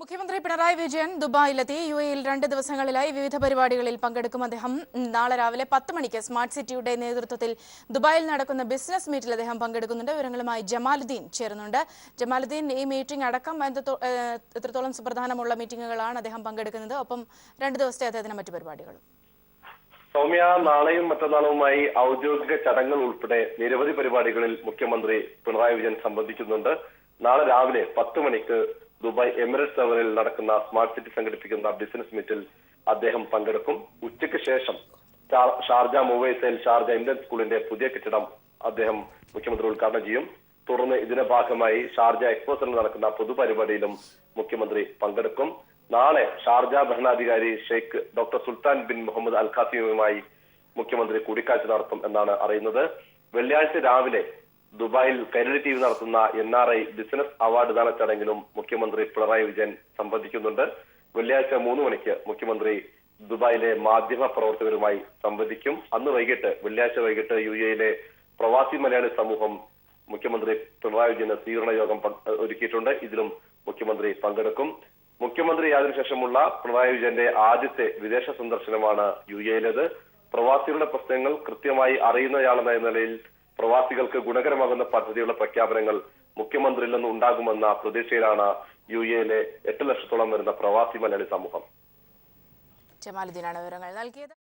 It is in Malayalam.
മുഖ്യമന്ത്രി പിണറായി വിജയൻ ദുബായിലെത്തി. യുഎഇയിൽ 2 ദിവസങ്ങളിലായി വിവിധ പരിപാടികളിൽ പങ്കെടുക്കും. അദ്ദേഹം നാളെ രാവിലെ 10 മണിക്ക് സ്മാർട്ട് സിറ്റിയുടെ നേതൃത്വത്തിൽ ദുബായിൽ നടക്കുന്ന ബിസിനസ് മീറ്റിൽ അദ്ദേഹം പങ്കെടുക്കുന്നുണ്ട്. വിവരങ്ങളുമായി ജമാലുദ്ദീൻ ചേരുന്നുണ്ട്. ജമാലുദ്ദീൻ, ഈ മീറ്റിംഗ് അടക്കം എത്രത്തോളം സുപ്രധാനമുള്ള മീറ്റിംഗുകളാണ് അദ്ദേഹം പങ്കെടുക്കുന്നത്? ഒപ്പം 2 ദിവസത്തെ അദ്ദേഹത്തിന് മറ്റു പരിപാടികളും. സൗമ്യ, നാളെയും മറ്റന്നാളുമായി ഔദ്യോഗിക ചടങ്ങുകൾ ഉൾപ്പെടെ നിരവധി പരിപാടികളിൽ മുഖ്യമന്ത്രി പിണറായി വിജയൻ സംബന്ധിക്കുന്നുണ്ട്. നാളെ രാവിലെ 10 മണിക്ക് ദുബായ് എമിറേറ്റ്സ് ടവറിൽ നടക്കുന്ന സ്മാർട്ട് സിറ്റി സംഘടിപ്പിക്കുന്ന ബിസിനസ് മീറ്റിൽ അദ്ദേഹം പങ്കെടുക്കും. ഉച്ചയ്ക്ക് ശേഷം ഷാർജ മൂവേഴ്സയിൽ ഷാർജ ഇന്ത്യൻ സ്കൂളിന്റെ പുതിയ കെട്ടിടം അദ്ദേഹം മുഖ്യമന്ത്രി ഉദ്ഘാടനം ചെയ്യും. തുടർന്ന് ഇതിന്റെ ഭാഗമായി ഷാർജ എക്സ്പോ സെന്ററിൽ നടക്കുന്ന പൊതുപരിപാടിയിലും മുഖ്യമന്ത്രി പങ്കെടുക്കും. നാളെ ഷാർജ ഭരണാധികാരി Sheikh doctor Sultan bin Muhammad Al ഖാസിമുമായി മുഖ്യമന്ത്രി കൂടിക്കാഴ്ച നടത്തും എന്നാണ് അറിയുന്നത്. വെള്ളിയാഴ്ച രാവിലെ ദുബായിൽ കൈരളി TV നടത്തുന്ന NRI ബിസിനസ് അവാർഡ് ദാന ചടങ്ങിലും മുഖ്യമന്ത്രി പിണറായി വിജയൻ സംബന്ധിക്കുന്നുണ്ട്. വെള്ളിയാഴ്ച 3 മണിക്ക് മുഖ്യമന്ത്രി ദുബായിലെ മാധ്യമ പ്രവർത്തകരുമായി സംവദിക്കും. അന്ന് വെള്ളിയാഴ്ച വൈകിട്ട് UAE പ്രവാസി മലയാളി സമൂഹം മുഖ്യമന്ത്രി പിണറായി വിജയന് സ്വീകരണ യോഗം ഒരുക്കിയിട്ടുണ്ട്. ഇതിലും മുഖ്യമന്ത്രി പങ്കെടുക്കും. മുഖ്യമന്ത്രി അതിനുശേഷമുള്ള പിണറായി വിജയന്റെ ആദ്യത്തെ വിദേശ സന്ദർശനമാണ് UAE. പ്രവാസികളുടെ പ്രശ്നങ്ങൾ കൃത്യമായി അറിയുന്നയാളെന്ന നിലയിൽ പ്രവാസികൾക്ക് ഗുണകരമാകുന്ന പദ്ധതിയുള്ള പ്രഖ്യാപനങ്ങൾ മുഖ്യമന്ത്രിയിൽ നിന്ന് ഉണ്ടാകുമെന്ന പ്രതീക്ഷയിലാണ് UAE 8 ലക്ഷത്തോളം വരുന്ന പ്രവാസി മലയാളി സമൂഹം. ജമാലുദ്ദീനാണ് വിവരങ്ങൾ നൽകിയത്.